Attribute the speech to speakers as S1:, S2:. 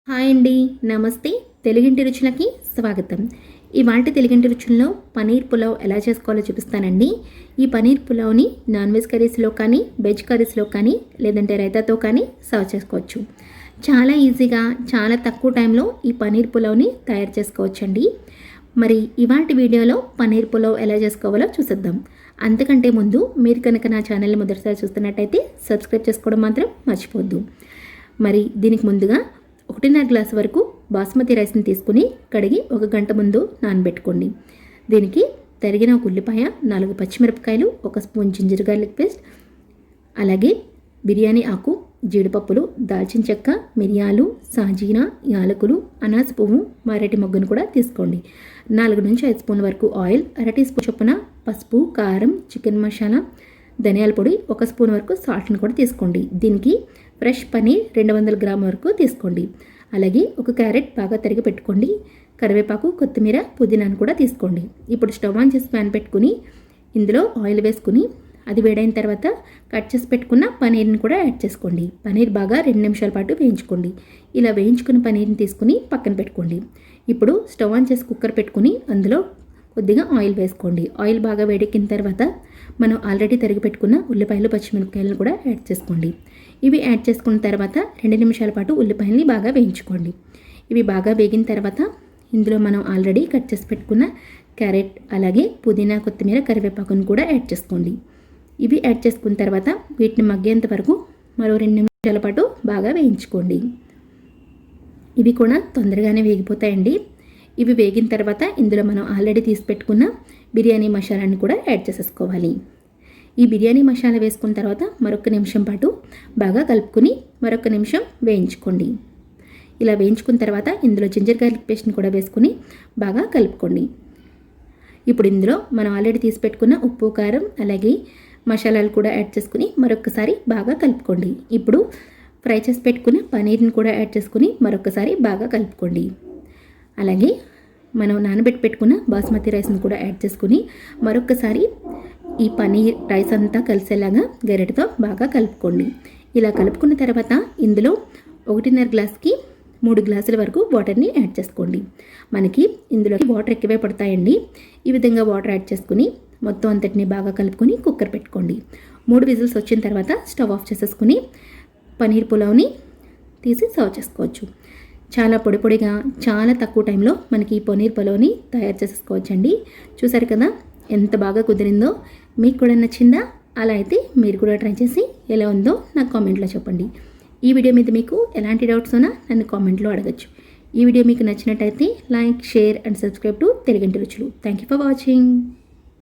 S1: Hi అండి, నమస్తే. తెలుగింటి రుచులకి స్వాగతం. ఇవాల్టి తెలుగింటి రుచుల్లో పనీర్ పులావ్ ఎలా చేసుకోవాలో చూపిస్తానండి. ఈ పనీర్ పులావ్ని నాన్ వెజ్ కర్రీస్లో కానీ, వెజ్ కర్రీస్లో కానీ, లేదంటే రైతాతో కానీ సర్వ్ చేసుకోవచ్చు. చాలా ఈజీగా, చాలా తక్కువ టైంలో ఈ పనీర్ పులావ్ని తయారు చేసుకోవచ్చండి. మరి ఇవాల్టి వీడియోలో పనీర్ పులావ్ ఎలా చేసుకోవాలో చూసేద్దాం. అంతకంటే ముందు మీరు కనుక నా ఛానల్ని మొదటిసారి చూస్తున్నట్టయితే సబ్స్క్రైబ్ చేసుకోవడం మాత్రం మర్చిపోద్దు. మరి దీనికి ముందుగా 1.5 గ్లాసు వరకు బాస్మతి రైస్ని తీసుకుని కడిగి 1 గంట ముందు నానబెట్టుకోండి. దీనికి తరిగిన ఒక ఉల్లిపాయ, 4 పచ్చిమిరపకాయలు, 1 స్పూన్ జింజర్ గార్లిక్ పేస్ట్, అలాగే బిర్యానీ ఆకు, జీడిపప్పులు, దాల్చిన చెక్క, మిరియాలు, సాజీరా, యాలకులు, అనాస పువ్వు, మరటి మొగ్గను కూడా తీసుకోండి. 4 నుంచి 5 స్పూన్ల వరకు ఆయిల్, 1/2 టీ స్పూన్ చొప్పున పసుపు, కారం, చికెన్ మసాలా, ధనియాల పొడి, 1 స్పూన్ వరకు సాల్ట్ని కూడా తీసుకోండి. దీనికి ఫ్రెష్ పనీర్ 200 గ్రాముల వరకు తీసుకోండి. అలాగే 1 క్యారెట్ బాగా తరిగి పెట్టుకోండి. కరివేపాకు, కొత్తిమీర, పుదీనాను కూడా తీసుకోండి. ఇప్పుడు స్టవ్ ఆన్ చేసి ప్యాన్ పెట్టుకుని ఇందులో ఆయిల్ వేసుకుని అది వేడైన తర్వాత కట్ చేసి పెట్టుకున్న పనీర్ని కూడా యాడ్ చేసుకోండి. పనీర్ బాగా 2 నిమిషాల పాటు వేయించుకోండి. ఇలా వేయించుకున్న పనీర్ని తీసుకుని పక్కన పెట్టుకోండి. ఇప్పుడు స్టవ్ ఆన్ చేసి కుక్కర్ పెట్టుకుని అందులో కొద్దిగా ఆయిల్ వేసుకోండి. ఆయిల్ బాగా వేడెక్కిన తర్వాత మనం ఆల్రెడీ తరిగి పెట్టుకున్న ఉల్లిపాయలు, పచ్చిమిరపకాయలను కూడా యాడ్ చేసుకోండి. ఇవి యాడ్ చేసుకున్న తర్వాత 2 నిమిషాల పాటు ఉల్లిపాయల్ని బాగా వేయించుకోండి. ఇవి బాగా వేగిన తర్వాత ఇందులో మనం ఆల్రెడీ కట్ చేసి పెట్టుకున్న క్యారెట్, అలాగే పుదీనా, కొత్తిమీర, కరివేపాకును కూడా యాడ్ చేసుకోండి. ఇవి యాడ్ చేసుకున్న తర్వాత వీటిని మగ్గేంత వరకు మరో 2 నిమిషాల పాటు బాగా వేయించుకోండి. ఇవి కూడా తొందరగానే వేగిపోతాయండి. ఇవి వేగిన తర్వాత ఇందులో మనం ఆల్రెడీ తీసి పెట్టుకున్న బిర్యానీ మసాలాని కూడా యాడ్ చేసేసుకోవాలి. ఈ బిర్యానీ మసాలా వేసుకున్న తర్వాత మరొక నిమిషం పాటు బాగా కలుపుకుని మరొక నిమిషం వేయించుకోండి. ఇలా వేయించుకున్న తర్వాత ఇందులో జింజర్ గార్లిక్ పేస్ట్ని కూడా వేసుకుని బాగా కలుపుకోండి. ఇప్పుడు ఇందులో మనం ఆల్రెడీ తీసి పెట్టుకున్న ఉప్పు, కారం, అలాగే మసాలాలు కూడా యాడ్ చేసుకుని మరొకసారి బాగా కలుపుకోండి. ఇప్పుడు ఫ్రై చేసి పెట్టుకున్న పనీర్ని కూడా యాడ్ చేసుకుని మరొకసారి బాగా కలుపుకోండి. అలాగే మనం నానబెట్టి పెట్టుకున్న బాస్మతి రైస్ని కూడా యాడ్ చేసుకుని మరొకసారి ఈ పనీర్ రైస్ అంతా కలిసేలాగా గరిటెతో బాగా కలుపుకోండి. ఇలా కలుపుకున్న తర్వాత ఇందులో 1.5 గ్లాస్కి 3 గ్లాసుల వరకు వాటర్ని యాడ్ చేసుకోండి. మనకి ఇందులో వాటర్ ఎక్కువే పడతాయండి. ఈ విధంగా వాటర్ యాడ్ చేసుకుని మొత్తం అంతటిని బాగా కలుపుకొని కుక్కర్ పెట్టుకోండి. 3 విజిల్స్ వచ్చిన తర్వాత స్టవ్ ఆఫ్ చేసేసుకుని పనీర్ పులావ్ని తీసి సర్వ్ చేసుకోవచ్చు. చాలా పొడి పొడిగా, చాలా తక్కువ టైంలో మనకి ఈ పనీర్ పులావ్ని తయారు చేసేసుకోవచ్చండి. చూసారు కదా ఎంత బాగా కుదిరిందో. మీకు కూడా నచ్చిందా? అలా అయితే మీరు కూడా ట్రై చేసి ఎలా ఉందో నాకు కామెంట్లో చెప్పండి. ఈ వీడియో మీద మీకు ఎలాంటి డౌట్స్ ఉన్నా నన్ను కామెంట్లో అడగచ్చు. ఈ వీడియో మీకు నచ్చినట్టయితే like, share and subscribe to తెలుగింటి రుచులు. Thank you for watching.